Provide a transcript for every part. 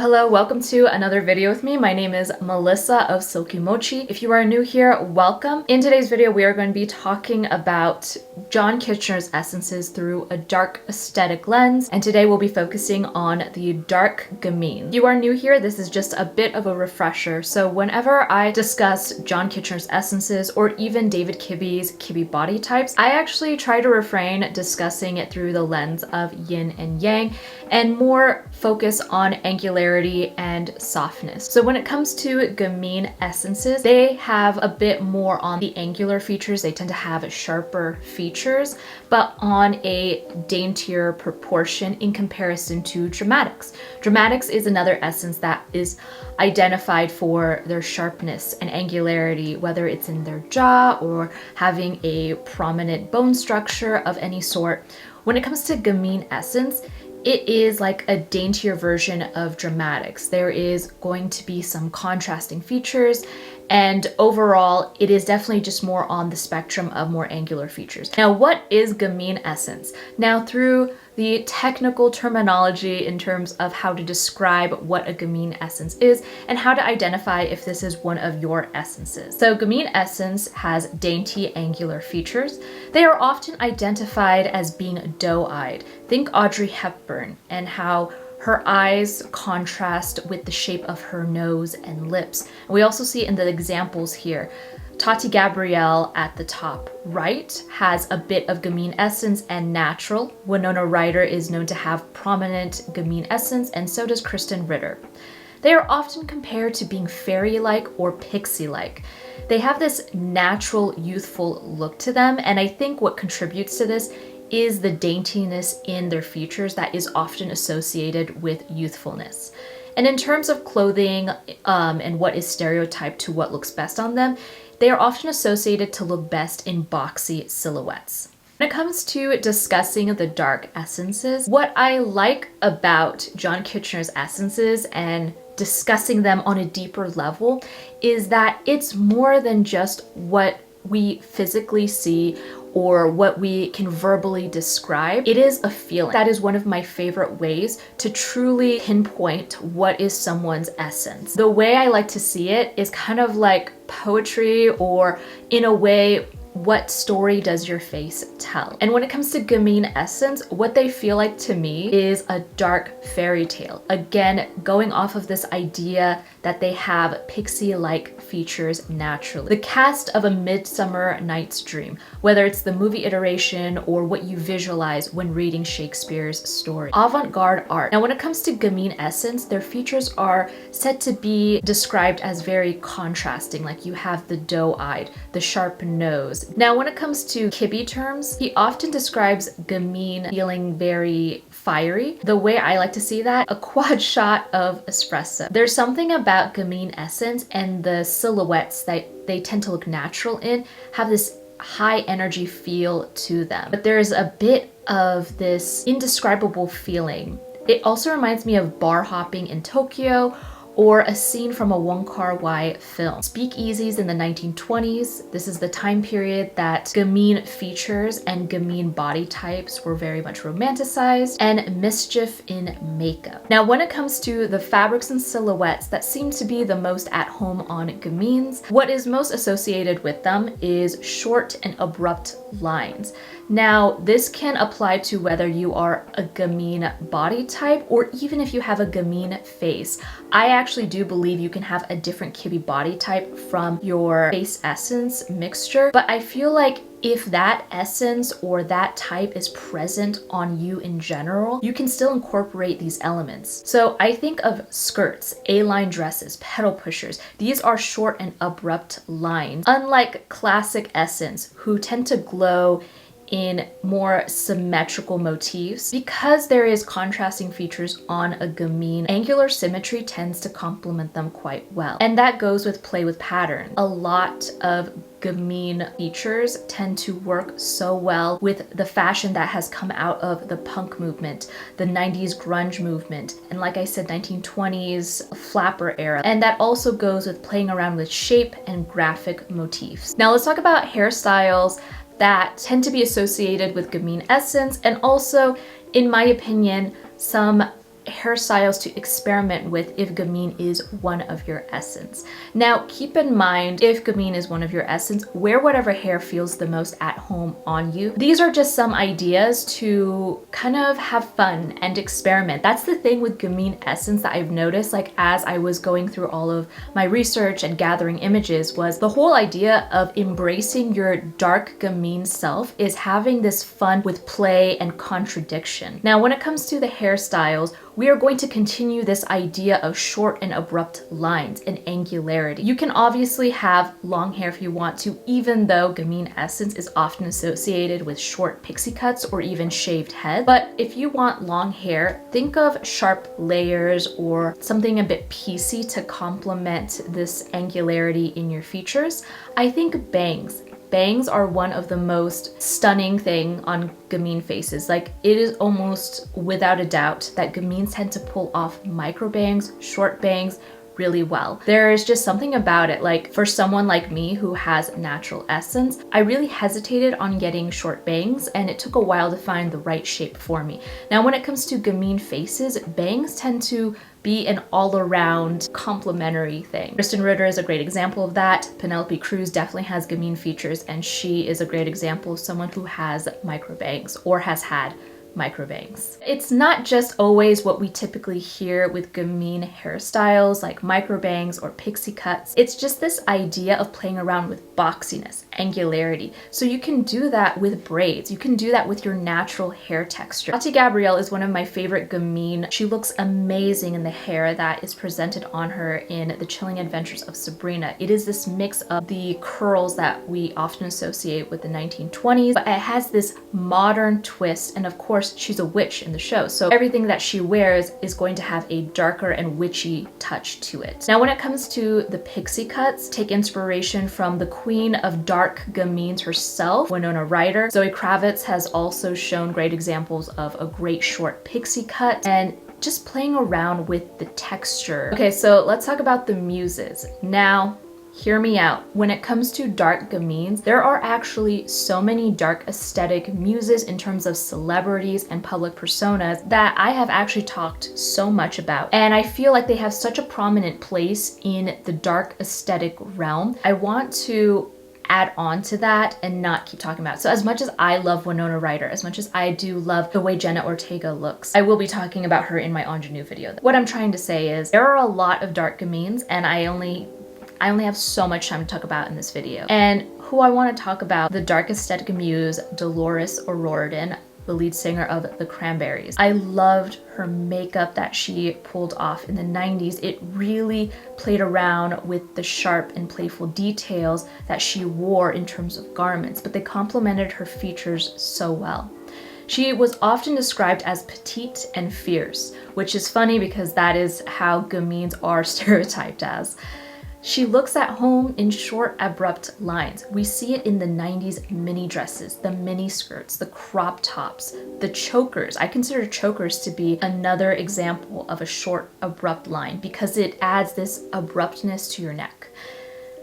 Hello, welcome to another video with me. My name is Melissa of Silky Mochi. If you are new here, welcome. In today's video, we are going to be talking about John Kitchener's essences through a dark aesthetic lens, and today we'll be focusing on the Dark Gamines. If you are new here, this is just a bit of a refresher. So whenever I discuss John Kitchener's essences or even David Kibbie's Kibbie body types, I actually try to refrain discussing it through the lens of yin and yang and more focus on angularity and softness. So when it comes to Gamine essences, they have a bit more on the angular features. They tend to have sharper features, but on a daintier proportion in comparison to Dramatics. Dramatics is another essence that is identified for their sharpness and angularity, whether it's in their jaw or having a prominent bone structure of any sort. When it comes to Gamine essence, it is like a daintier version of Dramatics. There is going to be some contrasting features, and overall, it is definitely just more on the spectrum of more angular features. Now, what is Gamine essence? Now, through the technical terminology in terms of how to describe what a Gamine essence is and how to identify if this is one of your essences. So Gamine essence has dainty angular features. They are often identified as being doe-eyed. Think Audrey Hepburn and how her eyes contrast with the shape of her nose and lips. And we also see in the examples here, Tati Gabrielle at the top right has a bit of Gamine essence and natural. Winona Ryder is known to have prominent Gamine essence, and so does Kristen Ritter. They are often compared to being fairy-like or pixie-like. They have this natural, youthful look to them, and I think what contributes to this is the daintiness in their features that is often associated with youthfulness. And in terms of clothing and what is stereotyped to what looks best on them, they are often associated to look best in boxy silhouettes. When it comes to discussing the dark essences, what I like about John Kitchener's essences and discussing them on a deeper level is that it's more than just what we physically see or what we can verbally describe. It is a feeling. That is one of my favorite ways to truly pinpoint what is someone's essence. The way I like to see it is kind of like poetry, or in a way, what story does your face tell? And when it comes to Gamine essence, what they feel like to me is a dark fairy tale. Again, going off of this idea that they have pixie-like features naturally. The cast of A Midsummer Night's Dream, whether it's the movie iteration or what you visualize when reading Shakespeare's story. Avant-garde art. Now, when it comes to Gamine essence, their features are said to be described as very contrasting, like you have the doe-eyed, the sharp nose. Now, when it comes to Kibbie terms, he often describes Gamine feeling very fiery. The way I like to see that, a quad shot of espresso. There's something about Gamine essence and the silhouettes that they tend to look natural in have this high energy feel to them. But there's a bit of this indescribable feeling. It also reminds me of bar hopping in Tokyo, or a scene from a Wong Kar-wai film. Speakeasies in the 1920s. This is the time period that Gamine features and Gamine body types were very much romanticized, and mischief in makeup. Now, when it comes to the fabrics and silhouettes that seem to be the most at home on Gamines, what is most associated with them is short and abrupt lines. Now, this can apply to whether you are a Gamine body type or even if you have a Gamine face. I actually do believe you can have a different Kibbie body type from your face essence mixture, but I feel like if that essence or that type is present on you in general, you can still incorporate these elements. So I think of skirts, A-line dresses, pedal pushers. These are short and abrupt lines, unlike classic essence, who tend to glow in more symmetrical motifs. Because there is contrasting features on a Gamine, angular symmetry tends to complement them quite well. And that goes with play with pattern. A lot of Gamine features tend to work so well with the fashion that has come out of the punk movement, the 90s grunge movement, and like I said, 1920s flapper era. And that also goes with playing around with shape and graphic motifs. Now let's talk about hairstyles that tend to be associated with Gamine essence, and also, in my opinion, some hairstyles to experiment with if Gamine is one of your essence. Now, keep in mind, if Gamine is one of your essence, wear whatever hair feels the most at home on you. These are just some ideas to kind of have fun and experiment. That's the thing with Gamine Essence that I've noticed, like as I was going through all of my research and gathering images, was the whole idea of embracing your dark Gamine self is having this fun with play and contradiction. Now, when it comes to the hairstyles, we are going to continue this idea of short and abrupt lines and angularity. You can obviously have long hair if you want to, even though Gamine Essence is often associated with short pixie cuts or even shaved head. But if you want long hair, think of sharp layers or something a bit piecey to complement this angularity in your features. I think bangs. Bangs are one of the most stunning thing on Gamine faces. Like, it is almost without a doubt that Gamines tend to pull off micro bangs, short bangs really well. There is just something about it. Like, for someone like me who has natural essence, I really hesitated on getting short bangs, and it took a while to find the right shape for me. Now, when it comes to Gamine faces, bangs tend to be an all-around complementary thing. Kristen Ritter is a great example of that. Penelope Cruz definitely has Gamine features, and she is a great example of someone who has micro bangs or has had micro bangs. It's not just always what we typically hear with Gamine hairstyles like micro bangs or pixie cuts. It's just this idea of playing around with boxiness, angularity. So you can do that with braids. You can do that with your natural hair texture. Tati Gabrielle is one of my favorite Gamine. She looks amazing in the hair that is presented on her in The Chilling Adventures of Sabrina. It is this mix of the curls that we often associate with the 1920s, but it has this modern twist, and of course she's a witch in the show, so everything that she wears is going to have a darker and witchy touch to it. Now, when it comes to the pixie cuts, take inspiration from the queen of dark Gamines herself, Winona Ryder. Zoe Kravitz has also shown great examples of a great short pixie cut and just playing around with the texture. Okay, so let's talk about the muses. Now, hear me out. When it comes to dark Gamines, there are actually so many dark aesthetic muses in terms of celebrities and public personas that I have actually talked so much about. And I feel like they have such a prominent place in the dark aesthetic realm. I want to add on to that and not keep talking about it. So as much as I love Winona Ryder, as much as I do love the way Jenna Ortega looks, I will be talking about her in my ingenue video. What I'm trying to say is there are a lot of dark Gamines, and I only have so much time to talk about in this video. And who I want to talk about, the dark aesthetic muse, Dolores O'Riordan, the lead singer of The Cranberries. I loved her makeup that she pulled off in the 90s. It really played around with the sharp and playful details that she wore in terms of garments, but they complemented her features so well. She was often described as petite and fierce, which is funny because that is how Gamines are stereotyped as. She looks at home in short, abrupt lines. We see it in the 90s mini dresses, the mini skirts, the crop tops, the chokers. I consider chokers to be another example of a short, abrupt line because it adds this abruptness to your neck.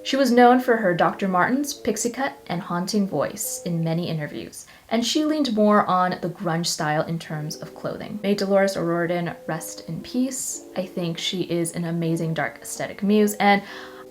She was known for her Dr. Martens, pixie cut, and haunting voice in many interviews, and she leaned more on the grunge style in terms of clothing. May Dolores O'Riordan rest in peace. I think she is an amazing dark aesthetic muse, and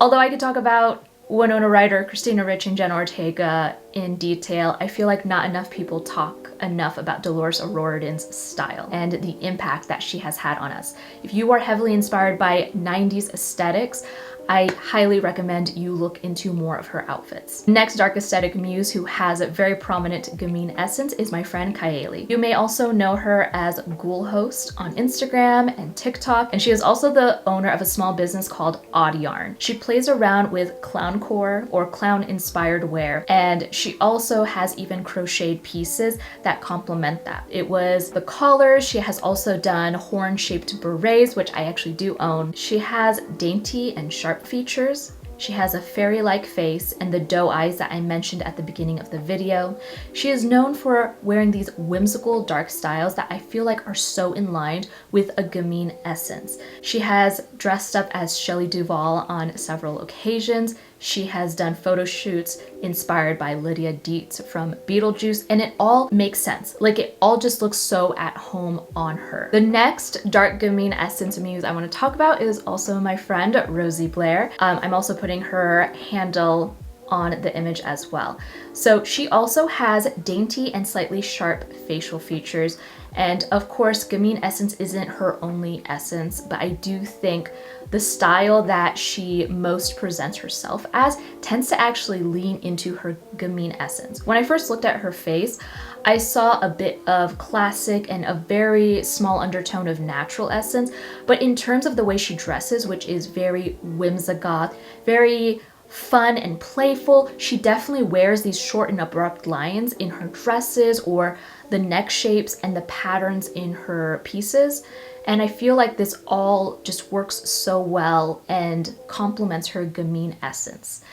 although I could talk about Winona Ryder, Christina Ricci, and Jenna Ortega in detail, I feel like not enough people talk enough about Dolores O'Riordan's style and the impact that she has had on us. If you are heavily inspired by 90s aesthetics, I highly recommend you look into more of her outfits. Next dark aesthetic muse who has a very prominent Gamine essence is my friend Kialey. You may also know her as Ghoul Host on Instagram and TikTok, and she is also the owner of a small business called Odd Yarn. She plays around with clowncore or clown-inspired wear, and she also has even crocheted pieces that complement that. It was the collars. She has also done horn-shaped berets, which I actually do own. She has dainty and sharp features. She has a fairy-like face and the doe eyes that I mentioned at the beginning of the video. She is known for wearing these whimsical dark styles that I feel like are so in line with a Gamine essence. She has dressed up as Shelley Duvall on several occasions. She has done photo shoots inspired by Lydia Dietz from Beetlejuice, and it all makes sense. Like, it all just looks so at home on her. The next Dark Gamine Essence muse I want to talk about is also my friend Rosey Blair. I'm also putting her handle on the image as well. So she also has dainty and slightly sharp facial features. And of course, Gamine Essence isn't her only essence, but I do think the style that she most presents herself as tends to actually lean into her Gamine Essence. When I first looked at her face, I saw a bit of classic and a very small undertone of natural essence, but in terms of the way she dresses, which is very whimsigoth, very fun and playful, she definitely wears these short and abrupt lines in her dresses or the neck shapes and the patterns in her pieces. And I feel like this all just works so well and complements her Gamine Essence.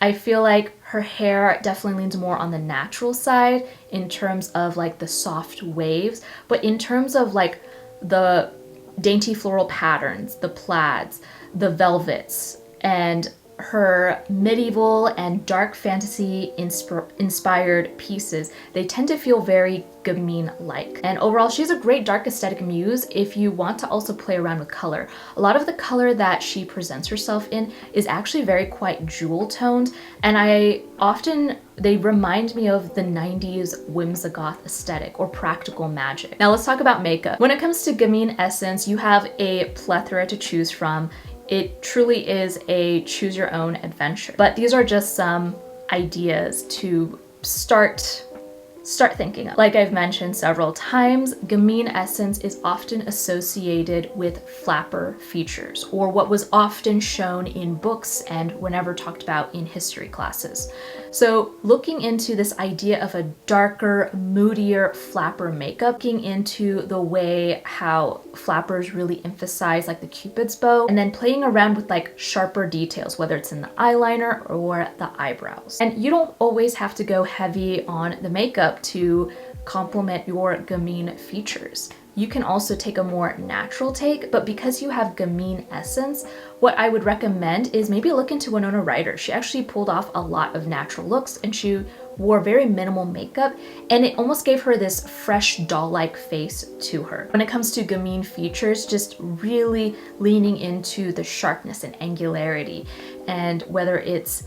I feel like her hair definitely leans more on the natural side in terms of like the soft waves, but in terms of like the dainty floral patterns, the plaids, the velvets, and her medieval and dark fantasy inspired pieces, they tend to feel very Gamine-like. And overall, she's a great dark aesthetic muse if you want to also play around with color. A lot of the color that she presents herself in is actually very quite jewel toned, and they remind me of the 90s whimsigoth aesthetic or practical magic. Now let's talk about makeup. When it comes to Gamine Essence, you have a plethora to choose from. It truly is a choose your own adventure. But these are just some ideas to start thinking of. Like I've mentioned several times, Gamine Essence is often associated with flapper features, or what was often shown in books and whenever talked about in history classes. So looking into this idea of a darker, moodier flapper makeup, looking into the way how flappers really emphasize like the Cupid's bow, and then playing around with like sharper details, whether it's in the eyeliner or the eyebrows. And you don't always have to go heavy on the makeup to complement your Gamine features. You can also take a more natural take, but because you have Gamine Essence, what I would recommend is maybe look into Winona Ryder. She actually pulled off a lot of natural looks and she wore very minimal makeup, and it almost gave her this fresh doll-like face to her. When it comes to Gamine features, just really leaning into the sharpness and angularity, and whether it's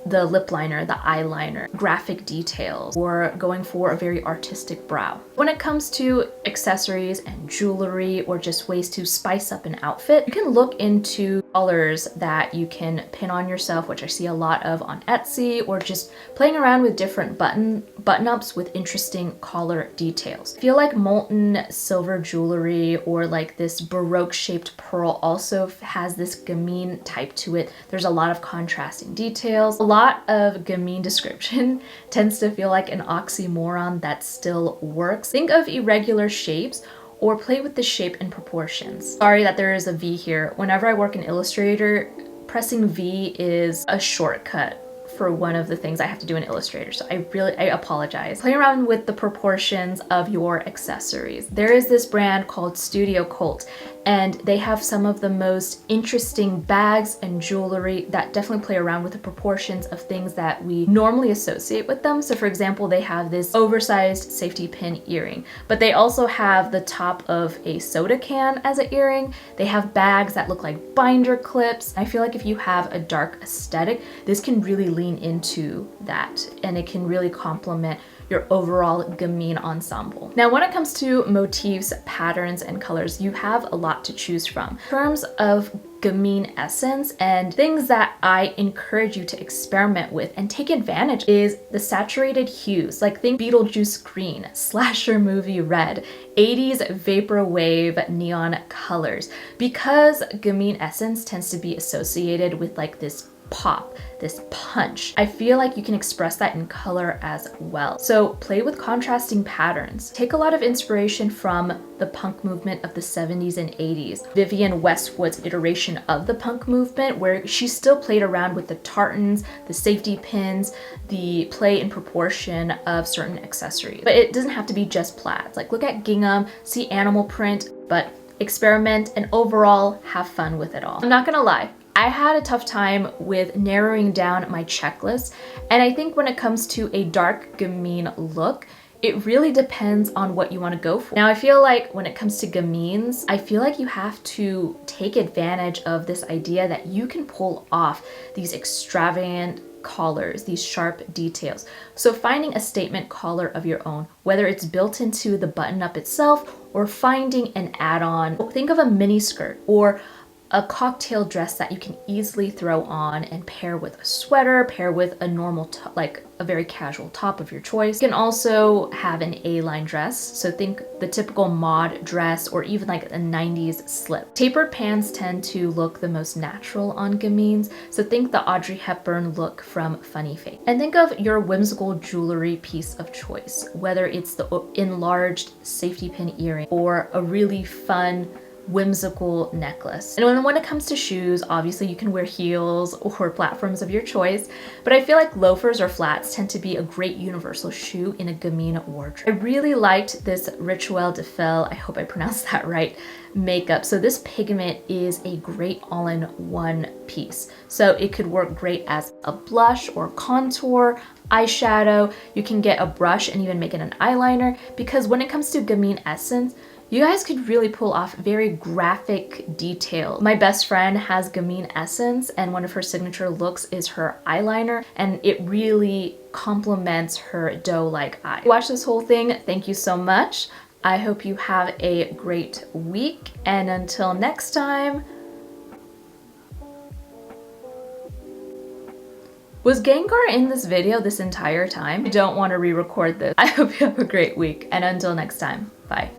the lip liner, the eyeliner, graphic details, or going for a very artistic brow. When it comes to accessories and jewelry, or just ways to spice up an outfit, you can look into colors that you can pin on yourself, which I see a lot of on Etsy, or just playing around with different button-ups with interesting collar details. I feel like molten silver jewelry or like this Baroque shaped pearl also has this Gamine type to it. There's a lot of contrasting details. A lot of Gamine description tends to feel like an oxymoron that still works. Think of irregular shapes or play with the shape and proportions. Sorry that there is a V here. Whenever I work in Illustrator, pressing V is a shortcut for one of the things I have to do in Illustrator, so I apologize. Play around with the proportions of your accessories. There is this brand called Studio Cult, and they have some of the most interesting bags and jewelry that definitely play around with the proportions of things that we normally associate with them. So for example, they have this oversized safety pin earring, but they also have the top of a soda can as an earring. They have bags that look like binder clips. I feel like if you have a dark aesthetic, this can really lean into that, and it can really complement your overall Gamine ensemble. Now, when it comes to motifs, patterns, and colors, you have a lot to choose from. In terms of Gamine Essence and things that I encourage you to experiment with and take advantage is the saturated hues. Like think Beetlejuice green, slasher movie red, 80s vaporwave neon colors. Because Gamine Essence tends to be associated with like this pop, this punch, I feel like you can express that in color as well. So play with contrasting patterns. Take a lot of inspiration from the punk movement of the 70s and 80s. Vivienne Westwood's iteration of the punk movement, where she still played around with the tartans, the safety pins, the play and proportion of certain accessories. But it doesn't have to be just plaids. Like look at gingham, see animal print, but experiment, and overall have fun with it all. I'm not gonna lie, I had a tough time with narrowing down my checklist, and I think when it comes to a dark gamine look, it really depends on what you want to go for. Now, I feel like when it comes to gamines, I feel like you have to take advantage of this idea that you can pull off these extravagant collars, these sharp details. So finding a statement collar of your own, whether it's built into the button up itself or finding an add-on. Think of a mini skirt or a cocktail dress that you can easily throw on and pair with a sweater, pair with a normal, like a very casual top of your choice. You can also have an A-line dress. So think the typical mod dress or even like a 90s slip. Tapered pants tend to look the most natural on gamines. So think the Audrey Hepburn look from Funny Face. And think of your whimsical jewelry piece of choice, whether it's the enlarged safety pin earring or a really fun whimsical necklace. And when it comes to shoes, obviously you can wear heels or platforms of your choice, but I feel like loafers or flats tend to be a great universal shoe in a gamine wardrobe. I really liked this Rituel de Fel, I hope I pronounced that right, makeup. So this pigment is a great all-in-one piece. So it could work great as a blush or contour, eyeshadow. You can get a brush and even make it an eyeliner, because when it comes to Gamine Essence, you guys could really pull off very graphic detail. My best friend has Gamine Essence, and one of her signature looks is her eyeliner, and it really complements her doe-like eye. Watch this whole thing. Thank you so much. I hope you have a great week, and until next time. Was Gengar in this video this entire time? I don't want to re-record this. I hope you have a great week, and until next time, bye.